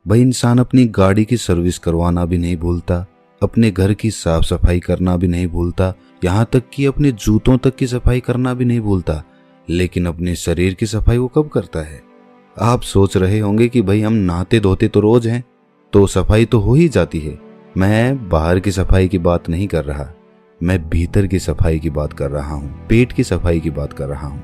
भाई इंसान अपनी गाड़ी की सर्विस करवाना भी नहीं भूलता, अपने घर की साफ सफाई करना भी नहीं भूलता, यहाँ तक कि अपने जूतों तक की सफाई करना भी नहीं भूलता, लेकिन अपने शरीर की सफाई वो कब करता है? आप सोच रहे होंगे कि भाई हम नहाते धोते तो रोज हैं, तो सफाई तो हो ही जाती है। मैं बाहर की सफाई की बात नहीं कर रहा, मैं भीतर की सफाई की बात कर रहा हूँ, पेट की सफाई की बात कर रहा हूँ।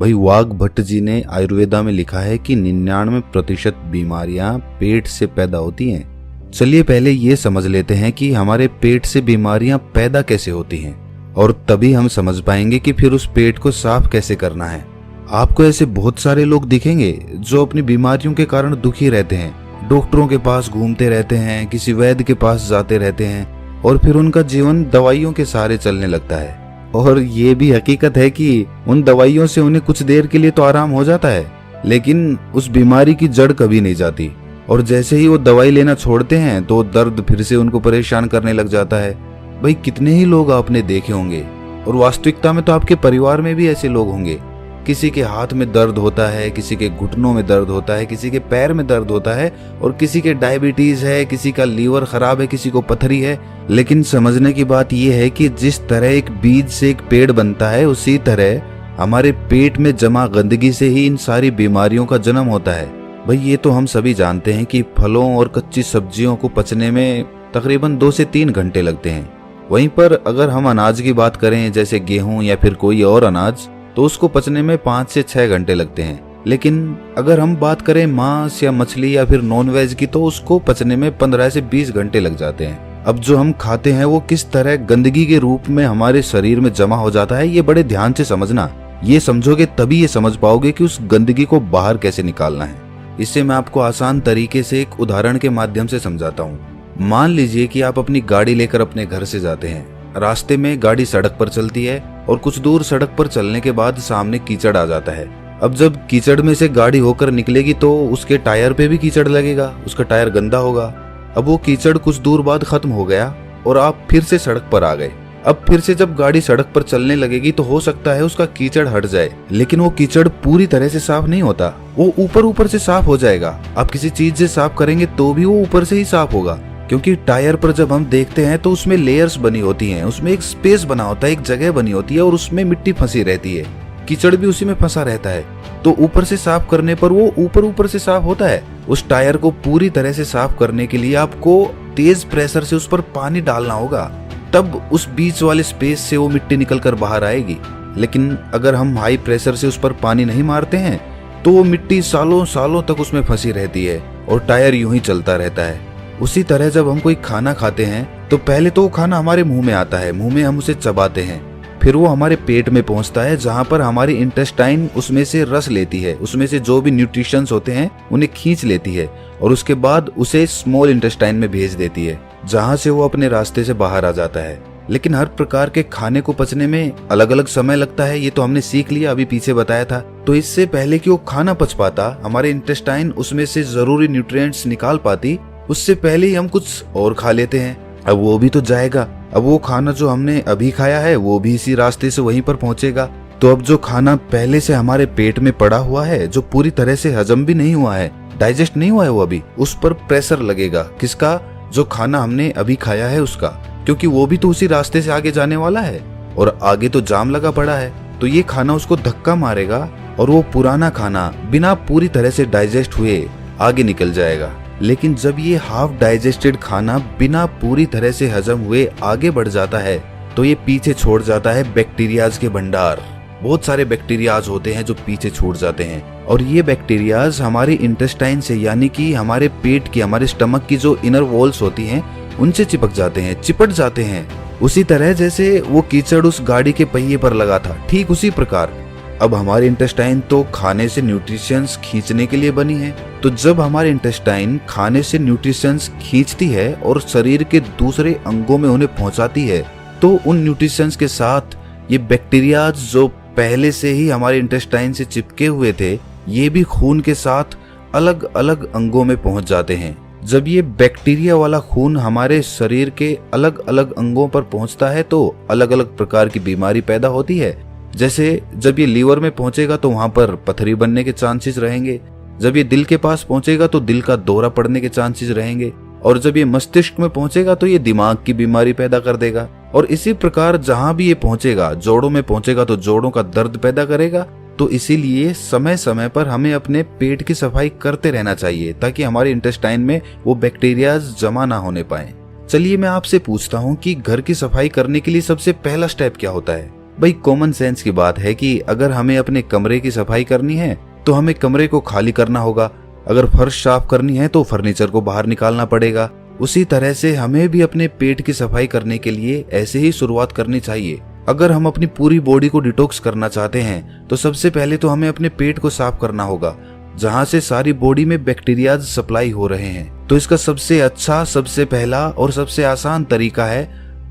भाई वाघ भट्ट जी ने आयुर्वेदा में लिखा है कि 99% बीमारियां पेट से पैदा होती हैं। चलिए पहले ये समझ लेते हैं कि हमारे पेट से बीमारियां पैदा कैसे होती हैं, और तभी हम समझ पाएंगे कि फिर उस पेट को साफ कैसे करना है। आपको ऐसे बहुत सारे लोग दिखेंगे जो अपनी बीमारियों के कारण दुखी रहते हैं, डॉक्टरों के पास घूमते रहते हैं, किसी वैद्य के पास जाते रहते हैं, और फिर उनका जीवन दवाइयों के सहारे चलने लगता है। और ये भी हकीकत है कि उन दवाइयों से उन्हें कुछ देर के लिए तो आराम हो जाता है, लेकिन उस बीमारी की जड़ कभी नहीं जाती। और जैसे ही वो दवाई लेना छोड़ते हैं तो दर्द फिर से उनको परेशान करने लग जाता है। भाई कितने ही लोग आपने देखे होंगे, और वास्तविकता में तो आपके परिवार में भी ऐसे लोग होंगे। किसी के हाथ में दर्द होता है, किसी के घुटनों में दर्द होता है, किसी के पैर में दर्द होता है, और किसी के डायबिटीज है, किसी का लीवर खराब है, किसी को पथरी है। लेकिन समझने की बात यह है कि जिस तरह एक बीज से एक पेड़ बनता है, उसी तरह हमारे पेट में जमा गंदगी से ही इन सारी बीमारियों का जन्म होता है। भाई ये तो हम सभी जानते हैं कि फलों और कच्ची सब्जियों को पचने में तकरीबन 2 से 3 घंटे लगते हैं। वहीं पर अगर हम अनाज की बात करें, जैसे गेहूं या फिर कोई और अनाज, तो उसको पचने में 5 से 6 घंटे लगते हैं। लेकिन अगर हम बात करें मांस या मछली या फिर नॉनवेज की, तो उसको पचने में 15 से 20 घंटे लग जाते हैं। अब जो हम खाते हैं वो किस तरह गंदगी के रूप में हमारे शरीर में जमा हो जाता है, ये बड़े ध्यान से समझना। ये समझोगे तभी ये समझ पाओगे कि उस गंदगी को बाहर कैसे निकालना है। इससे मैं आपको आसान तरीके से एक उदाहरण के माध्यम से समझाता हूँ। मान लीजिए कि आप अपनी गाड़ी लेकर अपने घर से जाते हैं। रास्ते में गाड़ी सड़क पर चलती है, और कुछ दूर सड़क पर चलने के बाद सामने कीचड़ आ जाता है। अब जब कीचड़ में से गाड़ी होकर निकलेगी तो उसके टायर पे भी कीचड़ लगेगा, उसका टायर गंदा होगा। अब वो कीचड़ कुछ दूर बाद खत्म हो गया और आप फिर से सड़क पर आ गए। अब फिर से जब गाड़ी सड़क पर चलने लगेगी तो हो सकता है उसका कीचड़ हट जाए, लेकिन वो कीचड़ पूरी तरह से साफ नहीं होता, वो ऊपर ऊपर से साफ हो जाएगा। आप किसी चीज से साफ करेंगे तो भी वो ऊपर से ही साफ होगा, क्योंकि टायर पर जब हम देखते हैं तो उसमें लेयर्स बनी होती हैं, उसमें एक स्पेस बना होता है, एक जगह बनी होती है, और उसमें मिट्टी फंसी रहती है, कीचड़ भी उसी में फंसा रहता है। तो ऊपर से साफ करने पर वो ऊपर ऊपर से साफ होता है। उस टायर को पूरी तरह से साफ करने के लिए आपको तेज प्रेशर से उस पर पानी डालना होगा, तब उस बीच वाले स्पेस से वो मिट्टी निकल कर बाहर आएगी। लेकिन अगर हम हाई प्रेशर से उस पर पानी नहीं मारते हैं तो वो मिट्टी सालों सालों तक उसमें फंसी रहती है और टायर यूं ही चलता रहता है। उसी तरह जब हम कोई खाना खाते हैं तो पहले तो वो खाना हमारे मुंह में आता है, मुंह में हम उसे चबाते हैं, फिर वो हमारे पेट में पहुंचता है, जहां पर हमारी इंटेस्टाइन उसमें से रस लेती है, उसमें से जो भी न्यूट्रिशंस होते हैं उन्हें खींच लेती है, और उसके बाद उसे स्मॉल इंटेस्टाइन में भेज देती है, जहां से वो अपने रास्ते से बाहर आ जाता है। लेकिन हर प्रकार के खाने को पचने में अलग अलग समय लगता है, ये तो हमने सीख लिया, अभी पीछे बताया था। तो इससे पहले कि वो खाना पच पाता, हमारे इंटेस्टाइन उसमें से जरूरी न्यूट्रिएंट्स निकाल पाती, उससे पहले ही हम कुछ और खा लेते हैं। अब वो भी तो जाएगा, अब वो खाना जो हमने अभी खाया है वो भी इसी रास्ते से वहीं पर पहुंचेगा। तो अब जो खाना पहले से हमारे पेट में पड़ा हुआ है, जो पूरी तरह से हजम भी नहीं हुआ है, डाइजेस्ट नहीं हुआ है, वो अभी उस पर प्रेशर लगेगा। किसका? जो खाना हमने अभी खाया है उसका, क्योंकि वो भी तो उसी रास्ते से आगे जाने वाला है और आगे तो जाम लगा पड़ा है। तो ये खाना उसको धक्का मारेगा और वो पुराना खाना बिना पूरी तरह से डाइजेस्ट हुए आगे निकल जाएगा। लेकिन जब ये हाफ डाइजेस्टेड खाना बिना पूरी तरह से हजम हुए आगे बढ़ जाता है तो ये पीछे छोड़ जाता है बैक्टीरियाज के भंडार। बहुत सारे बैक्टीरियाज होते हैं जो पीछे छूट जाते हैं, और ये बैक्टीरियाज हमारे इंटेस्टाइन से, यानी कि हमारे पेट की, हमारे स्टमक की जो इनर वॉल्स होती हैं उनसे चिपक जाते हैं, चिपट जाते हैं। उसी तरह जैसे वो कीचड़ उस गाड़ी के पहिए पर लगा था, ठीक उसी प्रकार अब हमारे इंटेस्टाइन तो खाने से न्यूट्रिशंस खींचने के लिए बनी है। तो जब हमारे इंटेस्टाइन खाने से न्यूट्रिशंस खींचती है और शरीर के दूसरे अंगों में उन्हें पहुंचाती है, तो उन न्यूट्रिशंस के साथ ये बैक्टीरियाज जो पहले से ही हमारे इंटेस्टाइन से चिपके हुए थे, ये भी खून के साथ अलग अलग अंगों में पहुंच जाते हैं। जब ये बैक्टीरिया वाला खून हमारे शरीर के अलग अलग अंगों पर पहुंचता है तो अलग अलग प्रकार की बीमारी पैदा होती है। जैसे जब ये लीवर में पहुंचेगा तो वहां पर पथरी बनने के चांसेस रहेंगे। जब ये दिल के पास पहुंचेगा तो दिल का दौरा पड़ने के चांसेस रहेंगे, और जब ये मस्तिष्क में पहुंचेगा तो ये दिमाग की बीमारी पैदा कर देगा। और इसी प्रकार जहां भी ये पहुंचेगा, जोड़ों में पहुंचेगा तो जोड़ों का दर्द पैदा करेगा। तो इसीलिए समय समय पर हमें अपने पेट की सफाई करते रहना चाहिए, ताकि हमारे इंटेस्टाइन में वो बैक्टीरिया जमा ना होने पाए। चलिए मैं आपसे पूछता हूँ कि घर की सफाई करने के लिए सबसे पहला स्टेप क्या होता है? भाई कॉमन सेंस की बात है कि अगर हमें अपने कमरे की सफाई करनी है तो हमें कमरे को खाली करना होगा। अगर फर्श साफ करनी है तो फर्नीचर को बाहर निकालना पड़ेगा। उसी तरह से हमें भी अपने पेट की सफाई करने के लिए ऐसे ही शुरुआत करनी चाहिए। अगर हम अपनी पूरी बॉडी को डिटॉक्स करना चाहते हैं तो सबसे पहले तो हमें अपने पेट को साफ करना होगा, जहां से सारी बॉडी में बैक्टीरिया सप्लाई हो रहे हैं। तो इसका सबसे अच्छा, सबसे पहला और सबसे आसान तरीका है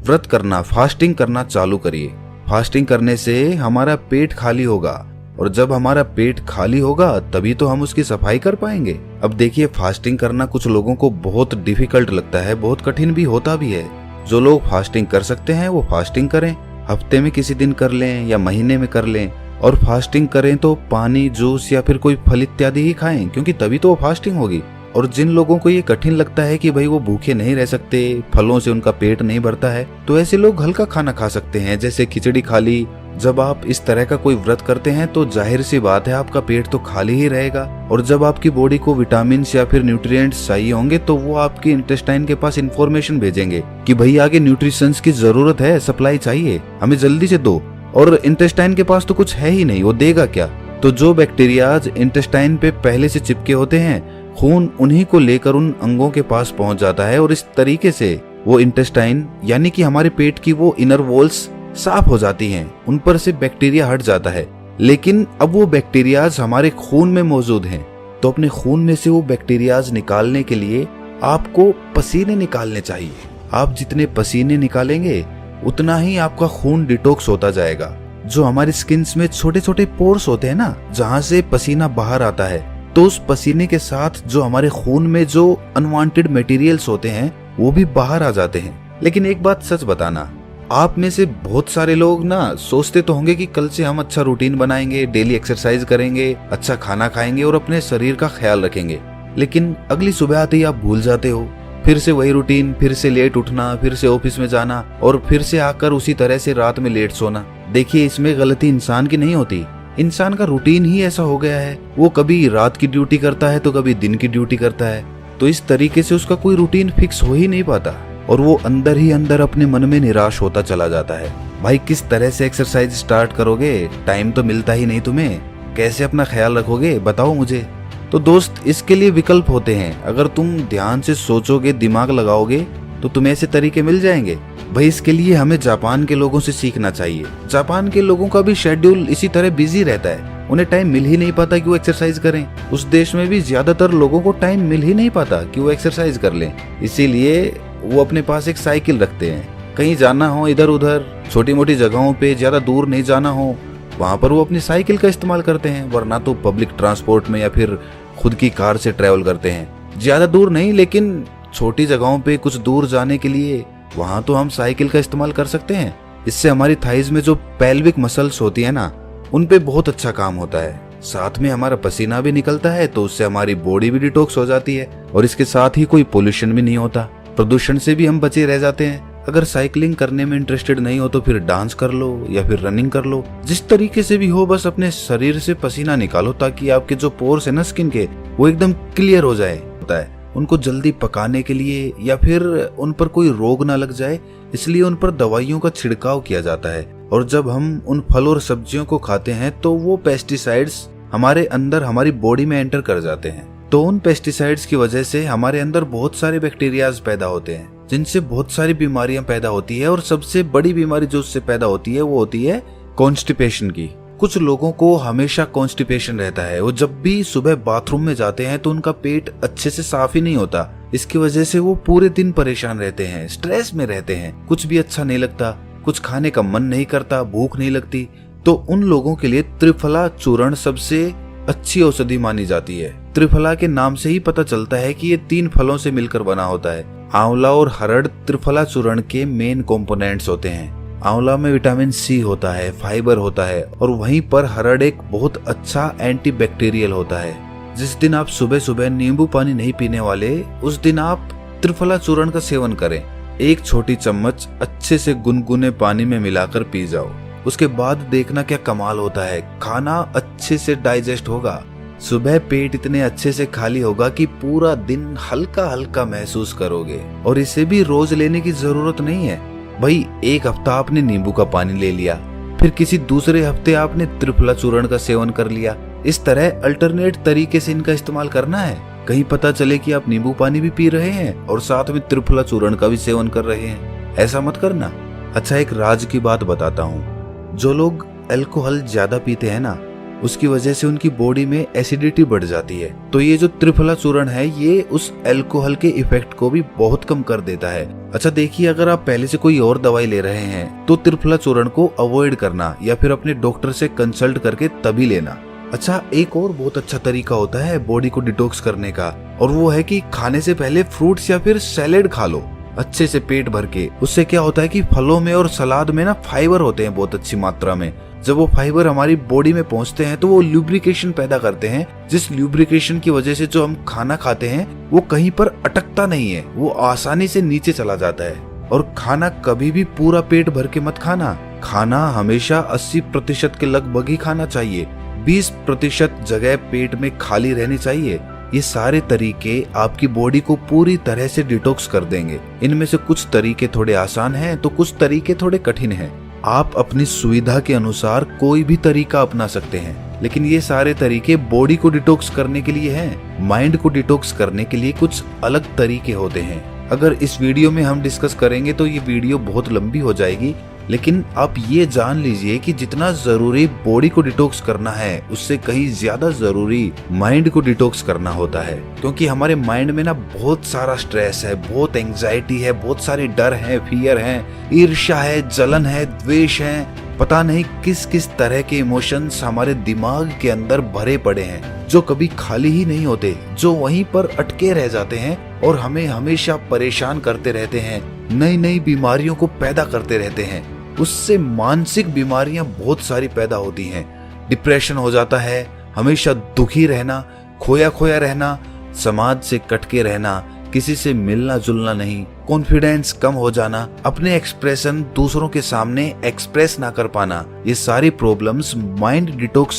व्रत करना, फास्टिंग करना चालू करिए। फास्टिंग करने से हमारा पेट खाली होगा, और जब हमारा पेट खाली होगा तभी तो हम उसकी सफाई कर पाएंगे। अब देखिए, फास्टिंग करना कुछ लोगों को बहुत डिफिकल्ट लगता है, बहुत कठिन भी होता भी है। जो लोग फास्टिंग कर सकते हैं वो फास्टिंग करें, हफ्ते में किसी दिन कर लें या महीने में कर लें। और फास्टिंग करें तो पानी, जूस या फिर कोई फल इत्यादि ही खाएं, क्योंकि तभी तो वो फास्टिंग होगी। और जिन लोगों को ये कठिन लगता है कि भाई वो भूखे नहीं रह सकते, फलों से उनका पेट नहीं भरता है, तो ऐसे लोग हल्का खाना खा सकते हैं, जैसे खिचड़ी खा ली। जब आप इस तरह का कोई व्रत करते हैं तो जाहिर सी बात है आपका पेट तो खाली ही रहेगा। और जब आपकी बॉडी को विटामिन या फिर न्यूट्रिएंट्स चाहिए होंगे तो वो आपके इंटेस्टाइन के पास इंफॉर्मेशन भेजेंगे कि भाई आगे न्यूट्रिशंस की जरूरत है, सप्लाई चाहिए, हमें जल्दी से दो। और इंटेस्टाइन के पास तो कुछ है ही नहीं, वो देगा क्या? तो जो बैक्टीरियाज इंटेस्टाइन पे पहले से चिपके होते हैं, खून उन्हीं को लेकर उन अंगों के पास पहुंच जाता है, और इस तरीके से वो इंटेस्टाइन यानी कि हमारे पेट की वो इनर वॉल्स साफ हो जाती हैं, उन पर से बैक्टीरिया हट जाता है। लेकिन अब वो बैक्टीरियाज हमारे खून में मौजूद हैं, तो अपने खून में से वो बैक्टीरियाज निकालने के लिए आपको पसीने निकालने चाहिए। आप जितने पसीने निकालेंगे उतना ही आपका खून डिटॉक्स होता जाएगा। जो हमारी स्किन में छोटे छोटे पोर्स होते हैं ना, जहाँ से पसीना बाहर आता है, तो उस पसीने के साथ जो हमारे खून में जो अनवांटेड मटेरियल्स होते हैं वो भी बाहर आ जाते हैं। लेकिन एक बात सच बताना, आप में से बहुत सारे लोग ना सोचते तो होंगे कि कल से हम अच्छा रूटीन बनाएंगे, डेली एक्सरसाइज करेंगे, अच्छा खाना खाएंगे और अपने शरीर का ख्याल रखेंगे। लेकिन अगली सुबह आते ही आप भूल जाते हो, फिर से वही रूटीन, फिर से लेट उठना, फिर से ऑफिस में जाना और फिर से आकर उसी तरह से रात में लेट सोना। देखिए, इसमें गलती इंसान की नहीं होती, इंसान का रूटीन ही ऐसा हो गया है। वो कभी रात की ड्यूटी करता है तो कभी दिन की ड्यूटी करता है, तो इस तरीके से उसका कोई रूटीन फिक्स हो ही नहीं पाता, और वो अंदर ही अंदर अपने मन में निराश होता चला जाता है। भाई किस तरह से एक्सरसाइज स्टार्ट करोगे? टाइम तो मिलता ही नहीं तुम्हें, कैसे अपना ख्याल रखोगे बताओ मुझे। तो दोस्त, इसके लिए विकल्प होते हैं। अगर तुम ध्यान से सोचोगे, दिमाग लगाओगे, तो तुम्हें ऐसे तरीके मिल जाएंगे। भाई इसके लिए हमें जापान के लोगों से सीखना चाहिए। जापान के लोगों का भी शेड्यूल इसी तरह बिजी रहता है, उन्हें टाइम मिल ही नहीं पाता कि वो एक्सरसाइज करें। उस देश में भी ज्यादातर लोगों को टाइम मिल ही नहीं पाता कि वो एक्सरसाइज कर लें, इसीलिए वो अपने पास एक साइकिल रखते हैं। कहीं जाना हो इधर उधर, छोटी मोटी जगहों पे, ज्यादा दूर नहीं जाना हो, वहां पर वो अपनी साइकिल का इस्तेमाल करते हैं, वरना तो पब्लिक ट्रांसपोर्ट में या फिर खुद की कार से ट्रेवल करते हैं। ज्यादा दूर नहीं, लेकिन छोटी जगहों पे कुछ दूर जाने के लिए वहां तो हम साइकिल का इस्तेमाल कर सकते हैं। इससे हमारी थाइज में जो पेल्विक मसल्स होती है ना, उन पे बहुत अच्छा काम होता है। साथ में हमारा पसीना भी निकलता है, तो उससे हमारी बॉडी भी डिटॉक्स हो जाती है, और इसके साथ ही कोई पोल्यूशन भी नहीं होता, प्रदूषण से भी हम बचे रह जाते हैं। अगर साइकिलिंग करने में इंटरेस्टेड नहीं हो तो फिर डांस कर लो या फिर रनिंग कर लो, जिस तरीके से भी हो, बस अपने शरीर से पसीना निकालो, ताकि आपके जो पोर्स है ना स्किन के, वो एकदम क्लियर हो जाए। होता है उनको जल्दी पकाने के लिए या फिर उन पर कोई रोग ना लग जाए, इसलिए उन पर दवाइयों का छिड़काव किया जाता है। और जब हम उन फल और सब्जियों को खाते हैं तो वो पेस्टिसाइड्स हमारे अंदर, हमारी बॉडी में एंटर कर जाते हैं। तो उन पेस्टिसाइड्स की वजह से हमारे अंदर बहुत सारे बैक्टीरियाज पैदा होते हैं, जिनसे बहुत सारी बीमारियां पैदा होती है। और सबसे बड़ी बीमारी जो उससे पैदा होती है वो होती है कॉन्स्टिपेशन की। कुछ लोगों को हमेशा कॉन्स्टिपेशन रहता है, वो जब भी सुबह बाथरूम में जाते हैं तो उनका पेट अच्छे से साफ ही नहीं होता। इसकी वजह से वो पूरे दिन परेशान रहते हैं, स्ट्रेस में रहते हैं, कुछ भी अच्छा नहीं लगता, कुछ खाने का मन नहीं करता, भूख नहीं लगती। तो उन लोगों के लिए त्रिफला चूर्ण सबसे अच्छी औषधि मानी जाती है। त्रिफला के नाम से ही पता चलता है कि ये 3 फलों से मिलकर बना होता है। आंवला और हरड़ त्रिफला चूर्ण के मेन कंपोनेंट्स होते हैं। आंवला में विटामिन सी होता है, फाइबर होता है, और वहीं पर हरड़ एक बहुत अच्छा एंटीबैक्टीरियल होता है, जिस दिन आप सुबह सुबह नींबू पानी नहीं पीने वाले, उस दिन आप त्रिफला चूर्ण का सेवन करें। 1 छोटी चम्मच अच्छे से गुनगुने पानी में मिलाकर पी जाओ। उसके बाद देखना क्या कमाल होता है। खाना अच्छे से डाइजेस्ट होगा। सुबह पेट इतने अच्छे से खाली होगा कि पूरा दिन हल्का हल्का महसूस करोगे। और इसे भी रोज लेने की जरूरत नहीं है भाई। 1 हफ्ता आपने नींबू का पानी ले लिया, फिर किसी दूसरे हफ्ते आपने त्रिफला चूर्ण का सेवन कर लिया। इस तरह अल्टरनेट तरीके से इनका इस्तेमाल करना है। कहीं पता चले कि आप नींबू पानी भी पी रहे हैं और साथ में त्रिफला चूर्ण का भी सेवन कर रहे हैं। ऐसा मत करना। अच्छा, एक राज की बात बताता हूँ। जो लोग अल्कोहल ज्यादा पीते हैं ना, उसकी वजह से उनकी बॉडी में एसिडिटी बढ़ जाती है। तो ये जो त्रिफला चूर्ण है, ये उस अल्कोहल के इफेक्ट को भी बहुत कम कर देता है। अच्छा देखिए, अगर आप पहले से कोई और दवाई ले रहे हैं तो त्रिफला चूर्ण को अवॉइड करना या फिर अपने डॉक्टर से कंसल्ट करके तभी लेना। अच्छा, एक और बहुत अच्छा तरीका होता है बॉडी को डिटॉक्स करने का, और वो है कि खाने से पहले फ्रूट्स या फिर सैलेड खा लो अच्छे से पेट भर के। उससे क्या होता है कि फलों में और सलाद में ना फाइबर होते हैं बहुत अच्छी मात्रा में। जब वो फाइबर हमारी बॉडी में पहुंचते हैं तो वो ल्यूब्रिकेशन पैदा करते हैं, जिस ल्यूब्रिकेशन की वजह से जो हम खाना खाते हैं वो कहीं पर अटकता नहीं है, वो आसानी से नीचे चला जाता है। और खाना कभी भी पूरा पेट भर के मत खाना। खाना हमेशा 80% के लगभग ही खाना चाहिए। 20% जगह पेट में खाली रहनी चाहिए। ये सारे तरीके आपकी बॉडी को पूरी तरह से डिटॉक्स कर देंगे। इनमें से कुछ तरीके थोड़े आसान हैं तो कुछ तरीके थोड़े कठिन हैं। आप अपनी सुविधा के अनुसार कोई भी तरीका अपना सकते हैं, लेकिन ये सारे तरीके बॉडी को डिटॉक्स करने के लिए हैं। माइंड को डिटॉक्स करने के लिए कुछ अलग तरीके होते हैं। अगर इस वीडियो में हम डिस्कस करेंगे तो ये वीडियो बहुत लंबी हो जाएगी, लेकिन आप ये जान लीजिए कि जितना जरूरी बॉडी को डिटॉक्स करना है, उससे कहीं ज्यादा जरूरी माइंड को डिटॉक्स करना होता है। क्योंकि हमारे माइंड में ना बहुत सारा स्ट्रेस है, बहुत एंजाइटी है, बहुत सारे डर है, फियर है, ईर्ष्या है, जलन है, द्वेष है, पता नहीं किस किस तरह के इमोशंस हमारे दिमाग के अंदर भरे पड़े हैं, जो कभी खाली ही नहीं होते, जो वहीं पर अटके रह जाते हैं और हमें हमेशा परेशान करते रहते हैं, नई नई बीमारियों को पैदा करते रहते हैं। उससे मानसिक बीमारियां बहुत सारी पैदा होती हैं। डिप्रेशन हो जाता है, हमेशा दुखी रहना, खोया खोया रहना, समाज से कटके रहना, किसी से मिलना जुलना नहीं, कॉन्फिडेंस कम हो जाना, अपने एक्सप्रेशन दूसरों के सामने एक्सप्रेस ना कर पाना, ये सारी प्रॉब्लम्स माइंड डिटॉक्स